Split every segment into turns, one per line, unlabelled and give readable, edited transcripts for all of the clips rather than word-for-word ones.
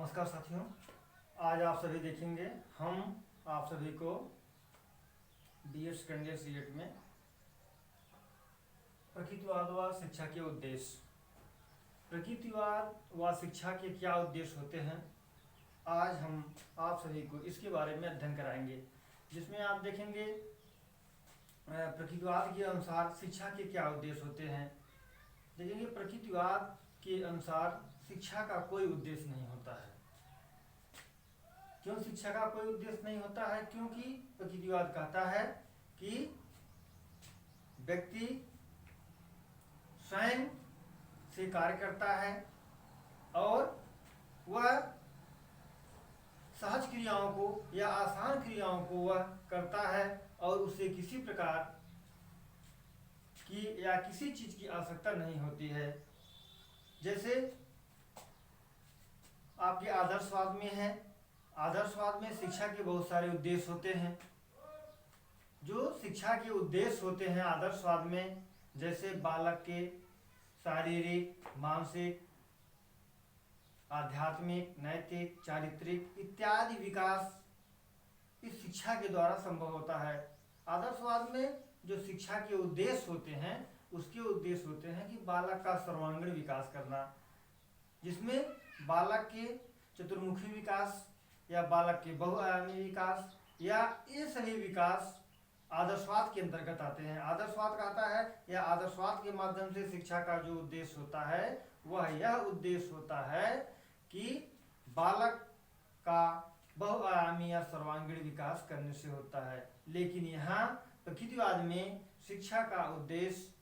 नमस्कार साथियों, आज आप सभी देखेंगे हम आप सभी को बीएड सेकेंड ईयर सीएट में प्रकृतिवाद व शिक्षा के उद्देश्य, प्रकृतिवाद व शिक्षा के क्या उद्देश्य होते हैं, आज हम आप सभी को इसके बारे में अध्ययन कराएंगे। जिसमें आप देखेंगे प्रकृतिवाद के अनुसार शिक्षा के क्या उद्देश्य होते हैं। देखेंगे प्रकृतिवाद के अनुसार शिक्षा का कोई उद्देश्य नहीं होता है। क्यों शिक्षा का कोई उद्देश्य नहीं होता है? क्योंकि प्रकृतिवाद कहता है कि व्यक्ति स्वयं से कार्य करता है और वह सहज क्रियाओं को या आसान क्रियाओं को वह करता है और उसे किसी प्रकार की या किसी चीज की आवश्यकता नहीं होती है। जैसे आपके आदर्शवाद में है, आदर्शवाद में शिक्षा के बहुत सारे उद्देश्य होते हैं। जो शिक्षा के उद्देश्य होते हैं आदर्शवाद में, जैसे बालक के शारीरिक, मानसिक, आध्यात्मिक, नैतिक, चारित्रिक इत्यादि विकास इस शिक्षा के द्वारा संभव होता है। आदर्शवाद में जो शिक्षा के उद्देश्य होते हैं उसके उद्देश्य होते हैं कि बालक का सर्वांगीण विकास करना, जिसमें बालक के चतुर्मुखी विकास या बालक के बहुआयामी विकास या ये सभी विकास आदर्शवाद के अंतर्गत आते हैं। आदर्शवाद कहता है या आदर्शवाद के माध्यम से शिक्षा का जो उद्देश्य होता है वह यह उद्देश्य होता है कि बालक का बहुआयामी या सर्वांगीण विकास करने से होता है। लेकिन यहाँ प्रकृतिवाद में शिक्षा का उद्देश्य,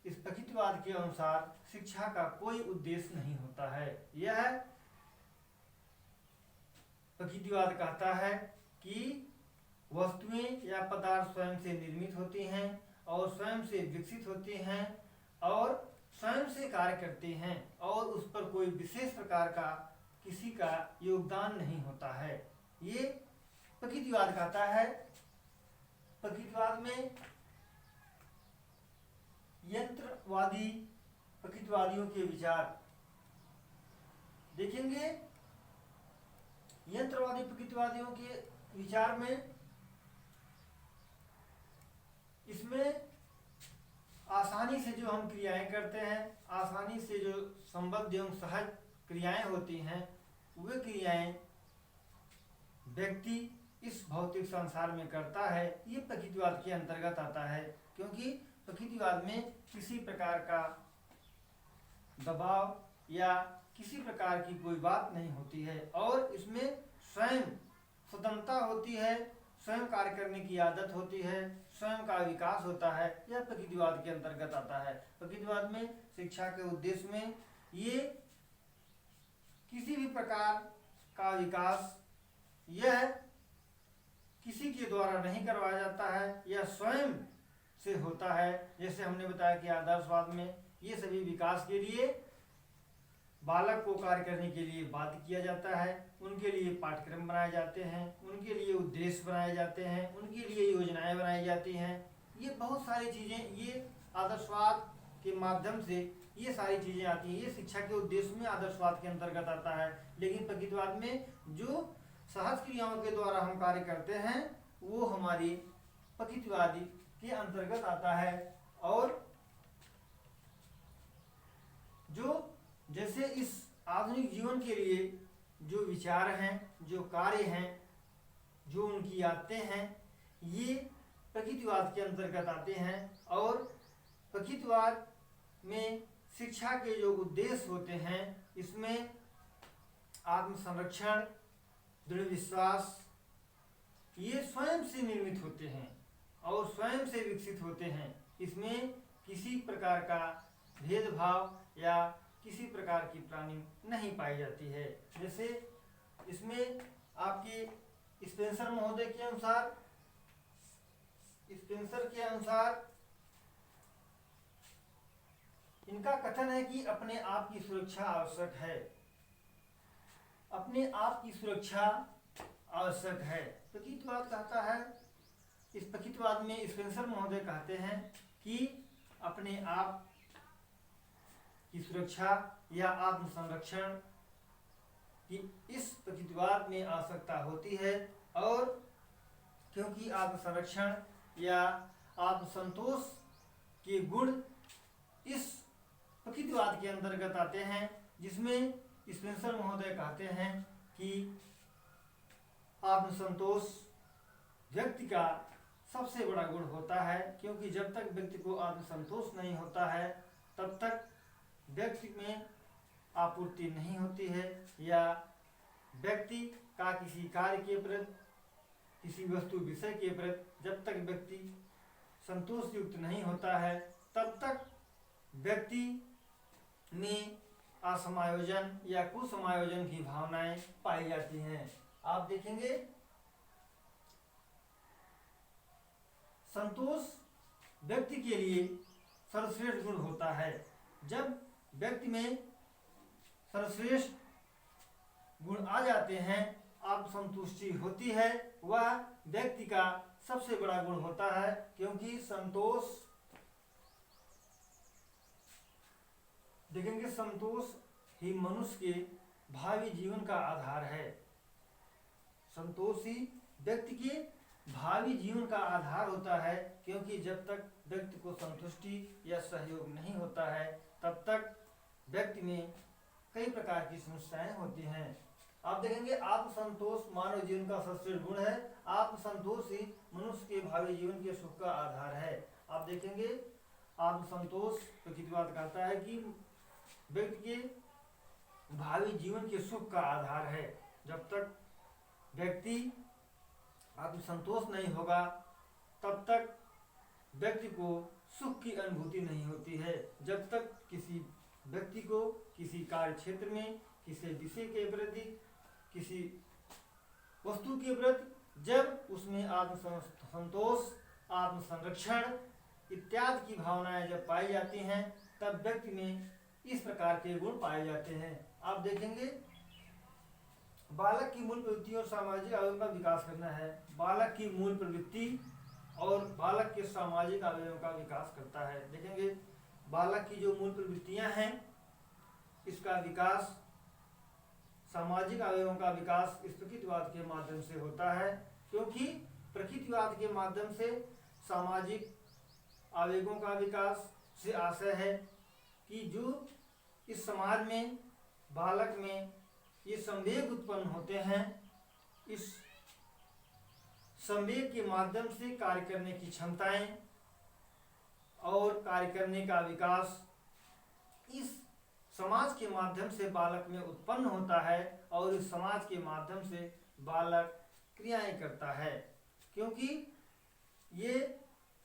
इस प्रकृतिवाद के अनुसार शिक्षा का कोई उद्देश्य नहीं होता है। यह प्रकृतिवाद कहता है कि वस्तुएं या पदार्थ स्वयं से निर्मित होती हैं और स्वयं से विकसित होती हैं और स्वयं से कार्य करती हैं और उस पर कोई विशेष प्रकार का किसी का योगदान नहीं होता है। ये प्रकृतिवाद कहता है। प्रकृतिवाद में यंत्रवादी प्रकृतिवादियों के विचार देखेंगे। यंत्रवादी प्रकृतिवादियों के विचार में इसमें आसानी से जो हम क्रियाएं करते हैं, आसानी से जो संबद्ध एवं सहज क्रियाएं होती हैं, वे क्रियाएं व्यक्ति इस भौतिक संसार में करता है। ये प्रकृतिवाद के अंतर्गत आता है, क्योंकि प्रकृतिवाद में किसी प्रकार का दबाव या किसी प्रकार की कोई बात नहीं होती है और इसमें स्वयं स्वतंत्रता होती है, स्वयं कार्य करने की आदत होती है, स्वयं का विकास होता है। यह प्रकृतिवाद के अंतर्गत आता है। प्रकृतिवाद में शिक्षा के उद्देश्य में ये किसी भी प्रकार का विकास यह किसी के द्वारा नहीं करवाया जाता है, यह स्वयं से होता है। जैसे हमने बताया कि आदर्शवाद में ये सभी विकास के लिए बालक को कार्य करने के लिए बाध्य किया जाता है, उनके लिए पाठ्यक्रम बनाए जाते हैं, उनके लिए उद्देश्य बनाए जाते हैं, उनके लिए योजनाएं बनाई जाती हैं। ये बहुत सारी चीज़ें ये आदर्शवाद के माध्यम से ये सारी चीज़ें आती हैं। ये शिक्षा के उद्देश्य में आदर्शवाद के अंतर्गत आता है। लेकिन प्रकृतिवाद में जो सहज क्रियाओं के द्वारा हम कार्य करते हैं वो हमारी प्रकृतिवादी के अंतर्गत आता है। और जो जैसे इस आधुनिक जीवन के लिए जो विचार हैं, जो कार्य हैं, जो उनकी आदतें हैं, ये प्रकृतिवाद के अंतर्गत आते हैं। और प्रकृतिवाद में शिक्षा के जो उद्देश्य होते हैं इसमें आत्मसंरक्षण, दृढ़ विश्वास, ये स्वयं से निर्मित होते हैं और स्वयं से विकसित होते हैं। इसमें किसी प्रकार का भेदभाव या किसी प्रकार की प्लानिंग नहीं पाई जाती है। जैसे इसमें आपके स्पेंसर महोदय के अनुसार, स्पेंसर के अनुसार इनका कथन है कि अपने आप की सुरक्षा आवश्यक है, अपने आप की सुरक्षा आवश्यक है। प्रकृतिवाद कहता है, इस प्रकृतिवाद में स्पेंसर महोदय कहते हैं कि अपने आप की सुरक्षा या आत्म संरक्षण कि इस प्रकृतिवाद में आवश्यकता होती है। और क्योंकि आत्मसंरक्षण या आत्मसंतोष के गुण इस प्रकृतिवाद के अंतर्गत आते हैं, जिसमें स्पेंसर महोदय कहते हैं कि आत्मसंतोष व्यक्ति का सबसे बड़ा गुण होता है, क्योंकि जब तक व्यक्ति को आत्मसंतोष नहीं होता है तब तक व्यक्ति में आपूर्ति नहीं होती है, या व्यक्ति का किसी कार्य के प्रति, किसी वस्तु विषय के प्रति जब तक व्यक्ति संतोष युक्त नहीं होता है तब तक व्यक्ति में असमायोजन या कुसमायोजन की भावनाएं पाई जाती हैं। आप देखेंगे संतोष व्यक्ति के लिए सर्वश्रेष्ठ गुण होता है। जब व्यक्ति में सर्वश्रेष्ठ गुण आ जाते हैं, आत्मसंतुष्टि होती है, वह व्यक्ति का सबसे बड़ा गुण होता है, क्योंकि संतोष देखेंगे संतोष ही मनुष्य के भावी जीवन का आधार है। संतोष ही व्यक्ति के भावी जीवन का आधार होता है, क्योंकि जब तक व्यक्ति को संतुष्टि या सहयोग नहीं होता है तब तक व्यक्ति में कई प्रकार की समस्याएं होती हैं। आप देखेंगे आत्मसंतोष मानव जीवन का सर्वश्रेष्ठ गुण है। आत्मसंतोष ही मनुष्य के भावी जीवन के सुख का आधार है। आप देखेंगे आत्मसंतोष प्रकृतिवाद कहता है कि व्यक्ति के भावी जीवन के सुख का आधार है। जब तक व्यक्ति आत्मसंतोष नहीं होगा तब तक व्यक्ति को सुख की अनुभूति नहीं होती है। जब तक किसी व्यक्ति को किसी कार्य क्षेत्र में, किसी विषय के प्रति, किसी वस्तु के प्रति जब उसमें आत्मसंतोष, आत्मसंरक्षण इत्यादि की भावनाएं जब पाई जाती हैं तब व्यक्ति में इस प्रकार के गुण पाए जाते हैं। आप देखेंगे बालक की मूल प्रवृत्ति और सामाजिक अवयवों का विकास करना है। बालक की मूल प्रवृत्ति और बालक के सामाजिक अवयवों का विकास करता है। देखेंगे बालक की जो मूल प्रवृत्तियां हैं इसका विकास, सामाजिक अवयवों का विकास इस प्रकृतिवाद के माध्यम से होता है, क्योंकि प्रकृतिवाद के माध्यम से सामाजिक आवेगों का विकास से आशय है कि जो इस समाज में बालक में ये संवेग उत्पन्न होते हैं, इस संवेग के माध्यम से कार्य करने की क्षमताएं और कार्य करने का विकास इस समाज के माध्यम से बालक में उत्पन्न होता है, और इस समाज के माध्यम से बालक क्रियाएं करता है, क्योंकि ये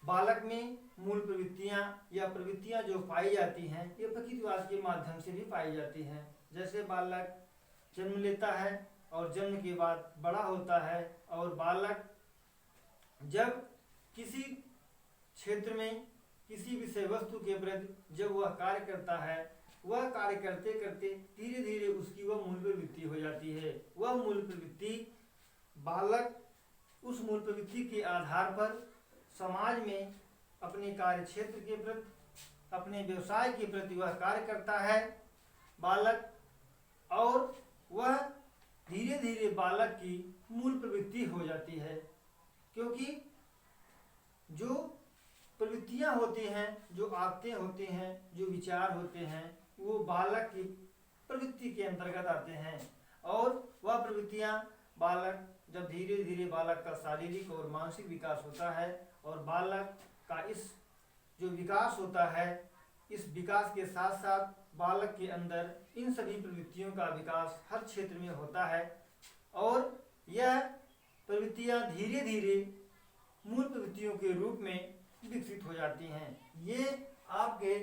बालक में मूल प्रवृत्तियां या प्रवृत्तियां जो पाई जाती हैं ये प्रकृतिवाद के माध्यम से भी पाई जाती हैं। जैसे बालक जन्म लेता है और जन्म के बाद बड़ा होता है, और बालक जब किसी क्षेत्र में किसी विषय वस्तु के प्रति जब वह कार्य करता है, वह कार्य करते करते धीरे धीरे उसकी वह मूल प्रवृत्ति हो जाती है। वह मूल प्रवृत्ति बालक उस मूल प्रवृत्ति के आधार पर समाज में अपने कार्य क्षेत्र के प्रति, अपने व्यवसाय के प्रति वह कार्य करता है बालक, और वह धीरे धीरे बालक की मूल प्रवृत्ति हो जाती है, क्योंकि जो प्रवृत्तियां होती हैं, जो आदतें होती हैं, जो विचार होते हैं, वो बालक की प्रवृत्ति के अंतर्गत आते हैं। और वह प्रवृत्तियां बालक जब धीरे धीरे बालक का शारीरिक और मानसिक विकास होता है, और बालक का इस जो विकास होता है, इस विकास के साथ साथ बालक के अंदर इन सभी प्रवृत्तियों का विकास हर क्षेत्र में होता है, और यह प्रवृत्तियां धीरे धीरे मूल प्रवृत्तियों के रूप में विकसित हो जाती हैं। ये आपके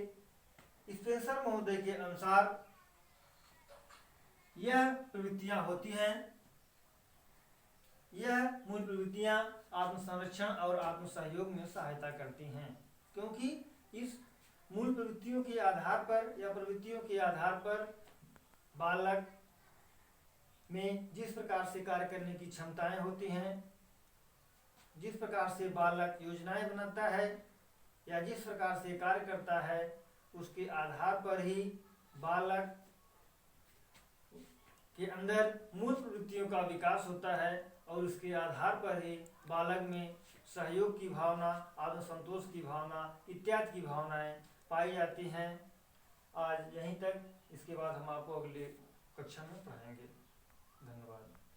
स्पेंसर महोदय के अनुसार यह प्रवृत्तियां होती हैं। यह मूल प्रवृत्तियां आत्मसंरक्षण और आत्मसहयोग में सहायता करती हैं, क्योंकि इस मूल प्रवृत्तियों के आधार पर या प्रवृत्तियों के आधार पर बालक में जिस प्रकार से कार्य करने की क्षमताएं होती हैं, जिस प्रकार से बालक योजनाएं बनाता है या जिस प्रकार से कार्य करता है, उसके आधार पर ही बालक के अंदर मूल प्रवृत्तियों का विकास होता है और उसके आधार पर ही बालक में सहयोग की भावना, आत्मसंतोष की भावना इत्यादि की भावनाएं पाई जाती हैं। आज यहीं तक, इसके बाद हम आपको अगले कक्षा में पढ़ाएंगे। धन्यवाद।